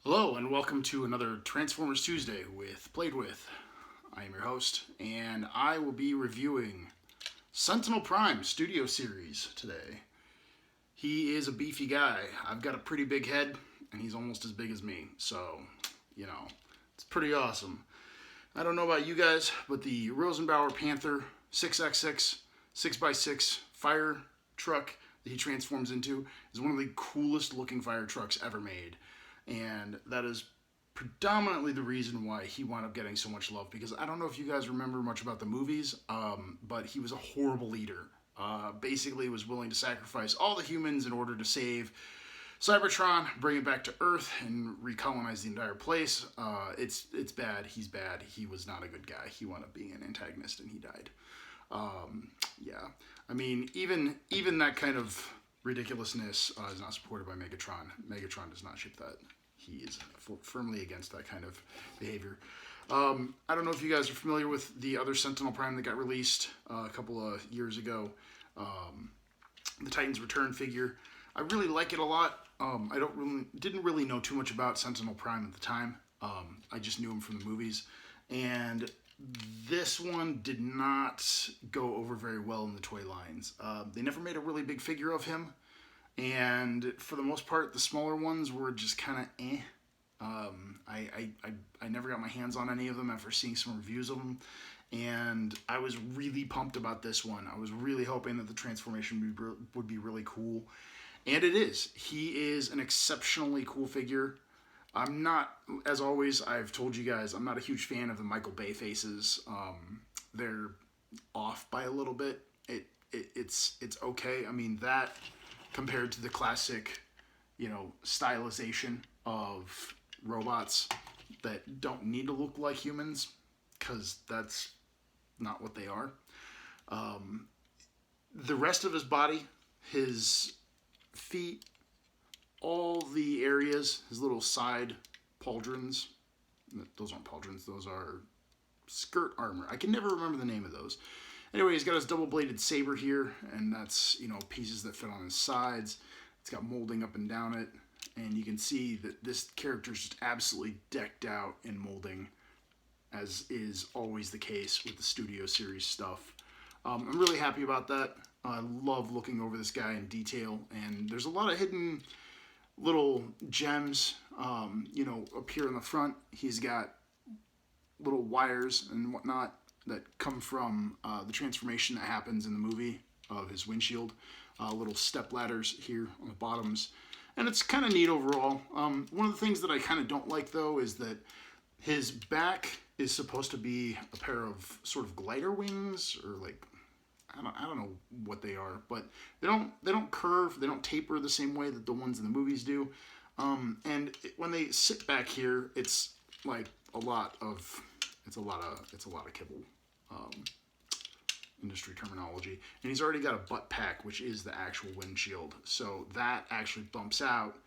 Hello and welcome to another Transformers Tuesday with Played With. I am your host and I will be reviewing Sentinel Prime Studio Series today. He is a beefy guy. I've got a pretty big head and he's almost as big as me, so, it's pretty awesome. I don't know about you guys, but the Rosenbauer Panther 6x6, 6x6 fire truck that he transforms into is one of the coolest looking fire trucks ever made. And that is predominantly the reason why he wound up getting so much love, because I don't know if you guys remember much about the movies, but he was a horrible leader. Basically was willing to sacrifice all the humans in order to save Cybertron, bring it back to Earth, and recolonize the entire place. It's bad. He's bad. He was not a good guy. He wound up being an antagonist, and he died. Yeah, I mean, even that kind of ridiculousness is not supported by Megatron. Megatron does not ship that. He is firmly against that kind of behavior. I don't know if you guys are familiar with the other Sentinel Prime that got released a couple of years ago. The Titans Return figure. I really like it a lot. Didn't really know too much about Sentinel Prime at the time. I just knew him from the movies, and this one did not go over very well in the toy lines. They never made a really big figure of him, and for the most part, the smaller ones were just kind of eh. I never got my hands on any of them after seeing some reviews of them, and I was really pumped about this one. I was really hoping that the transformation would be really cool, and it is. He is an exceptionally cool figure. I'm not, as always, I've told you guys, I'm not a huge fan of the Michael Bay faces. They're off by a little bit. It's okay. I mean, that compared to the classic, stylization of robots that don't need to look like humans, because that's not what they are. The rest of his body, his feet, all the areas, his little side pauldrons, those aren't pauldrons, those are skirt armor. I can never remember the name of those. Anyway, he's got his double-bladed saber here, and that's, pieces that fit on his sides. It's got molding up and down it, and you can see that this character is just absolutely decked out in molding, as is always the case with the Studio Series stuff. I'm really happy about that. I love looking over this guy in detail, and there's a lot of hidden little gems, up here in the front. He's got little wires and whatnot that come from the transformation that happens in the movie of his windshield. Little step ladders here on the bottoms, and it's kind of neat overall. One of the things that I kind of don't like, though, is that his back is supposed to be a pair of sort of glider wings, or like, I don't know what they are, but they don't curve, they don't taper the same way that the ones in the movies do. And when they sit back here, it's like a lot of kibble, industry terminology. And he's already got a butt pack, which is the actual windshield, so that actually bumps out.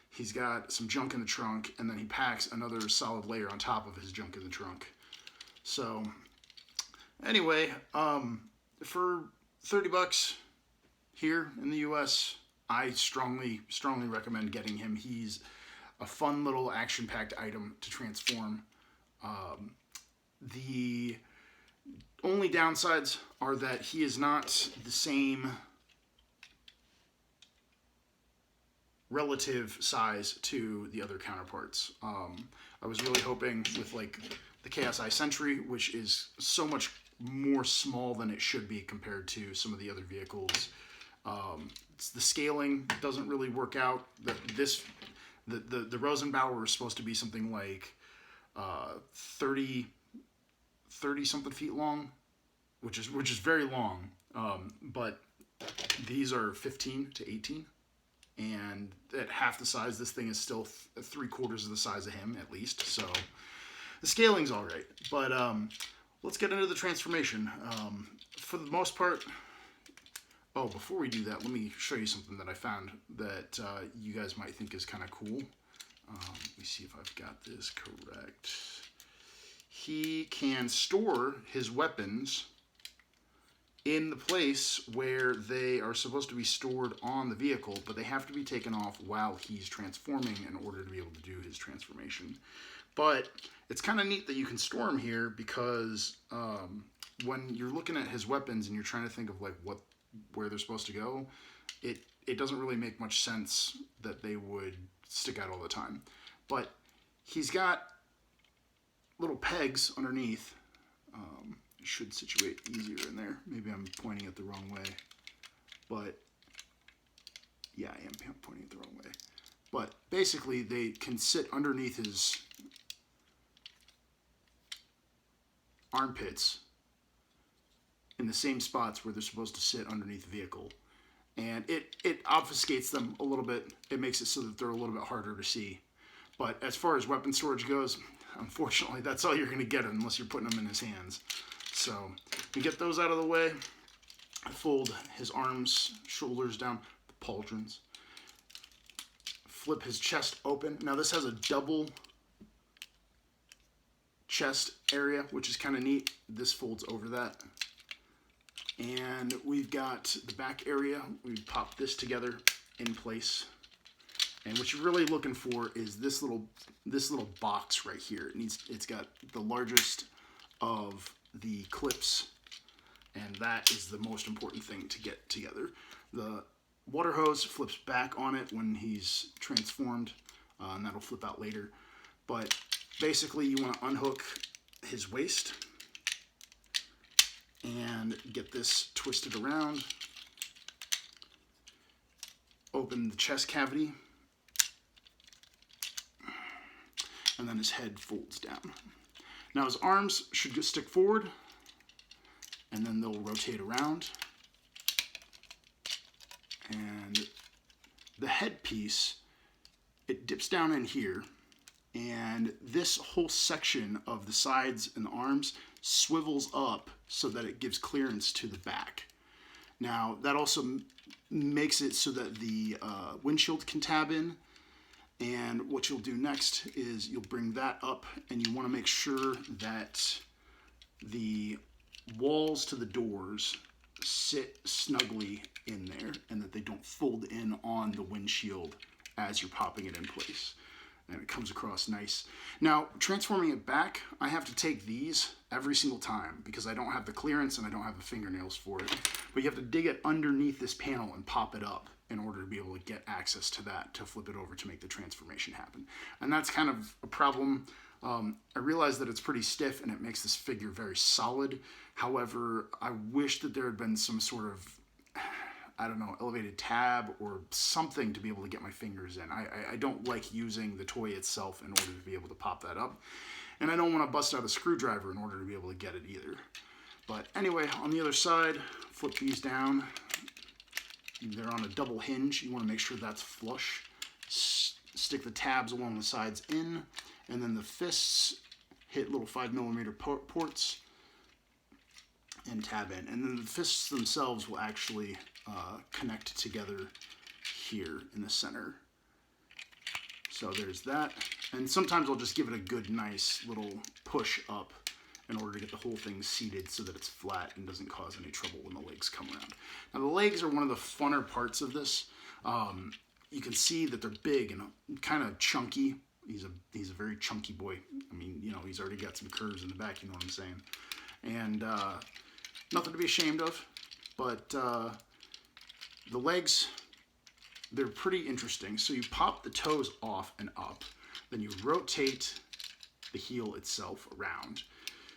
He's got some junk in the trunk, and then he packs another solid layer on top of his junk in the trunk. So anyway, for $30 here in the US, I strongly recommend getting him. He's a fun little action-packed item to transform. The only downsides are that he is not the same relative size to the other counterparts. I was really hoping with like the KSI Sentry, which is so much more small than it should be compared to some of the other vehicles. The scaling doesn't really work out. The Rosenbauer is supposed to be something like 30 something feet long, which is very long. But these are 15 to 18, and at half the size, this thing is still 3/4 of the size of him at least. So the scaling's all right, but let's get into the transformation. For the most part, before we do that, let me show you something that I found that you guys might think is kind of cool. Let me see if I've got this correct. He can store his weapons in the place where they are supposed to be stored on the vehicle, but they have to be taken off while he's transforming in order to be able to do his transformation. But it's kind of neat that you can store them here because when you're looking at his weapons and you're trying to think of like where they're supposed to go, it doesn't really make much sense that they would stick out all the time. But he's got little pegs underneath. It should situate easier in there. Maybe I'm pointing it the wrong way. But yeah, I am pointing it the wrong way. But basically, they can sit underneath his armpits in the same spots where they're supposed to sit underneath the vehicle. And it obfuscates them a little bit. It makes it so that they're a little bit harder to see. But as far as weapon storage goes, unfortunately, that's all you're going to get unless you're putting them in his hands. So we get those out of the way. I fold his arms, shoulders down, the pauldrons. Flip his chest open. Now this has a double chest area, which is kind of neat. This folds over that. And we've got the back area. We pop this together in place. And what you're really looking for is this little box right here. It's got the largest of the clips, and that is the most important thing to get together. The water hose flips back on it when he's transformed, and that'll flip out later. But basically, you want to unhook his waist and get this twisted around. Open the chest cavity, and then his head folds down. Now his arms should just stick forward, and then they'll rotate around. And the headpiece, it dips down in here, and this whole section of the sides and the arms swivels up so that it gives clearance to the back. Now that also makes it so that the windshield can tab in. And what you'll do next is you'll bring that up, and you want to make sure that the walls to the doors sit snugly in there and that they don't fold in on the windshield as you're popping it in place. And it comes across nice. Now, transforming it back, I have to take these every single time because I don't have the clearance and I don't have the fingernails for it. But you have to dig it underneath this panel and pop it up in order to be able to get access to that, to flip it over to make the transformation happen. And that's kind of a problem. I realize that it's pretty stiff and it makes this figure very solid. However, I wish that there had been some sort of, I don't know, elevated tab or something to be able to get my fingers in. I don't like using the toy itself in order to be able to pop that up. And I don't want to bust out a screwdriver in order to be able to get it either. But anyway, on the other side, flip these down. They're on a double hinge. You want to make sure that's flush. Stick the tabs along the sides in, and then the fists hit little 5mm ports and tab in. And then the fists themselves will actually connect together here in the center. So there's that. And sometimes I'll just give it a good, nice little push up in order to get the whole thing seated so that it's flat and doesn't cause any trouble when the legs come around. Now the legs are one of the funner parts of this. You can see that they're big and kind of chunky. He's a very chunky boy. I mean, you know, he's already got some curves in the back, you know what I'm saying. And nothing to be ashamed of, but the legs, they're pretty interesting. So you pop the toes off and up, then you rotate the heel itself around.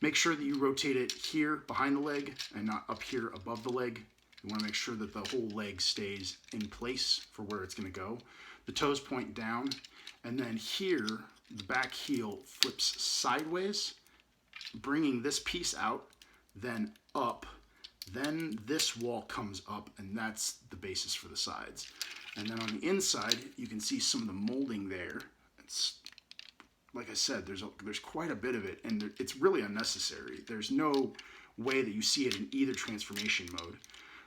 Make sure that you rotate it here behind the leg and not up here above the leg. You want to make sure that the whole leg stays in place for where it's going to go. The toes point down, and then here, the back heel flips sideways, bringing this piece out, then up. Then this wall comes up, and that's the basis for the sides. And then on the inside, you can see some of the molding there. It's, like I said, there's quite a bit of it, and it's really unnecessary. There's no way that you see it in either transformation mode.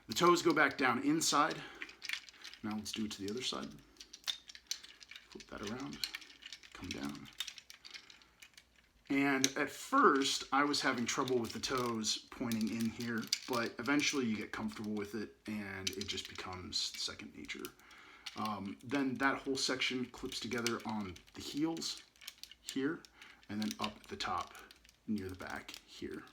The toes go back down inside. Now let's do it to the other side. Flip that around, come down. And at first, I was having trouble with the toes pointing in here, but eventually you get comfortable with it and it just becomes second nature. Then that whole section clips together on the heels here, and then up at the top near the back here.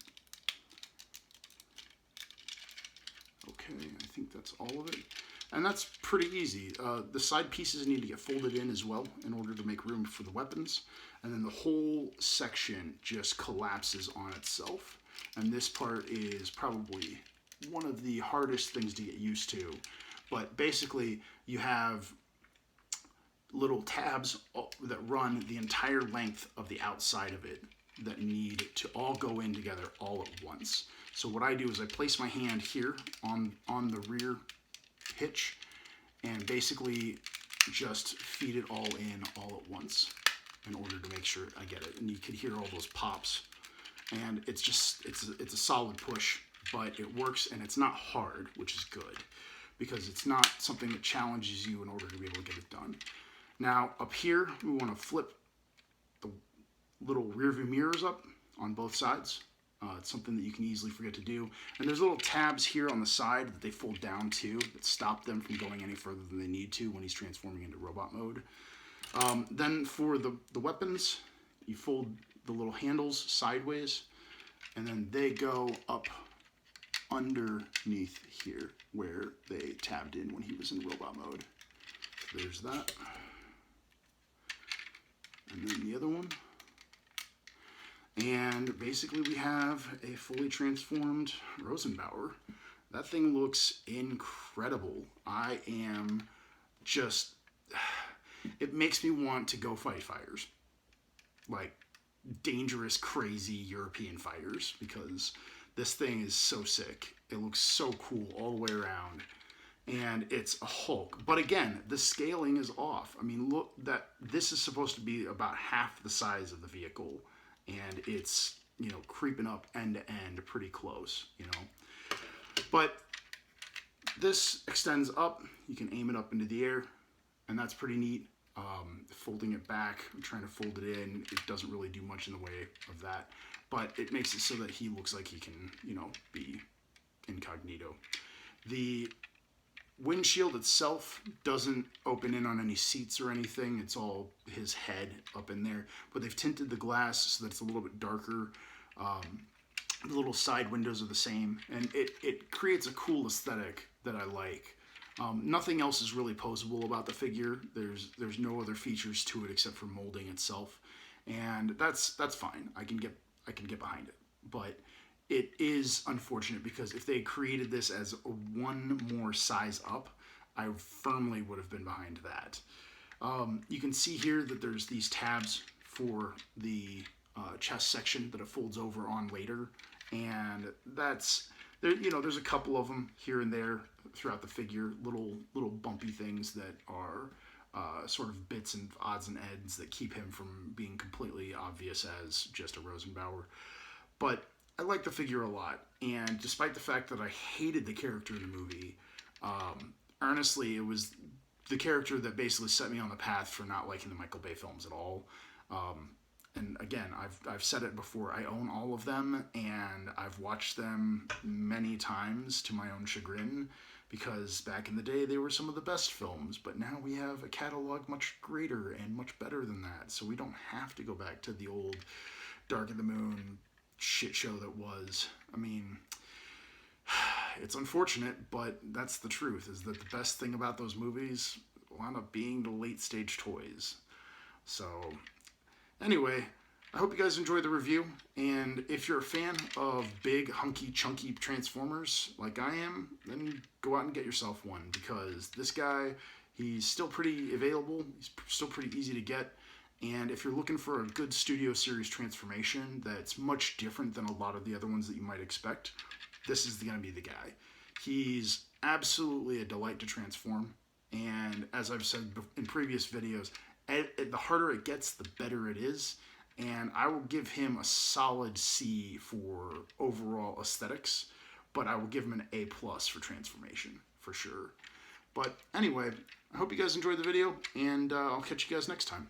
Okay, I think that's all of it. And that's pretty easy. The side pieces need to get folded in as well in order to make room for the weapons. And then the whole section just collapses on itself. And this part is probably one of the hardest things to get used to. But basically, you have little tabs that run the entire length of the outside of it that need to all go in together all at once. So what I do is I place my hand here on the rear hitch and basically just feed it all in all at once in order to make sure I get it. And you can hear all those pops. And it's just, it's a solid push, but it works and it's not hard, which is good because it's not something that challenges you in order to be able to get it done. Now up here, we want to flip the little rear view mirrors up on both sides. It's something that you can easily forget to do. And there's little tabs here on the side that they fold down to that stop them from going any further than they need to when he's transforming into robot mode. Then for the weapons, you fold the little handles sideways, and then they go up underneath here where they tabbed in when he was in robot mode. So there's that. And then the other one. And basically we have a fully transformed Rosenbauer. That thing looks incredible. I am just, it makes me want to go fight fighters. Like dangerous, crazy European fighters, because this thing is so sick. It looks so cool all the way around. And it's a Hulk. But again, the scaling is off. I mean, look, that this is supposed to be about half the size of the vehicle. And it's, you know, creeping up end to end pretty close, you know. But this extends up. You can aim it up into the air, and that's pretty neat. Folding it back, I'm trying to fold it in. It doesn't really do much in the way of that. But it makes it so that he looks like he can, you know, be incognito. The windshield itself doesn't open in on any seats or anything. It's all his head up in there. But they've tinted the glass so that it's a little bit darker. The little side windows are the same. And it creates a cool aesthetic that I like. Nothing else is really posable about the figure. There's no other features to it except for molding itself. And that's fine. I can get behind it. But it is unfortunate because if they created this as one more size up, I firmly would have been behind that. You can see here that there's these tabs for the chest section that it folds over on later, and that's there. You know, there's a couple of them here and there throughout the figure, little bumpy things that are sort of bits and odds and ends that keep him from being completely obvious as just a Rosenbauer, but I like the figure a lot, and despite the fact that I hated the character in the movie, honestly, it was the character that basically set me on the path for not liking the Michael Bay films at all. And again, I've said it before, I own all of them, and I've watched them many times to my own chagrin, because back in the day, they were some of the best films, but now we have a catalog much greater and much better than that, so we don't have to go back to the old Dark of the Moon shit show that was. I mean, it's unfortunate, but that's the truth, is that the best thing about those movies wound up being the late stage toys. So anyway, I hope you guys enjoyed the review, and if you're a fan of big, hunky, chunky Transformers like I am, then go out and get yourself one, because this guy, he's still pretty available, he's still pretty easy to get. And if you're looking for a good Studio Series transformation that's much different than a lot of the other ones that you might expect, this is going to be the guy. He's absolutely a delight to transform, and as I've said in previous videos, the harder it gets, the better it is, and I will give him a solid C for overall aesthetics, but I will give him an A+ for transformation, for sure. But anyway, I hope you guys enjoyed the video, and I'll catch you guys next time.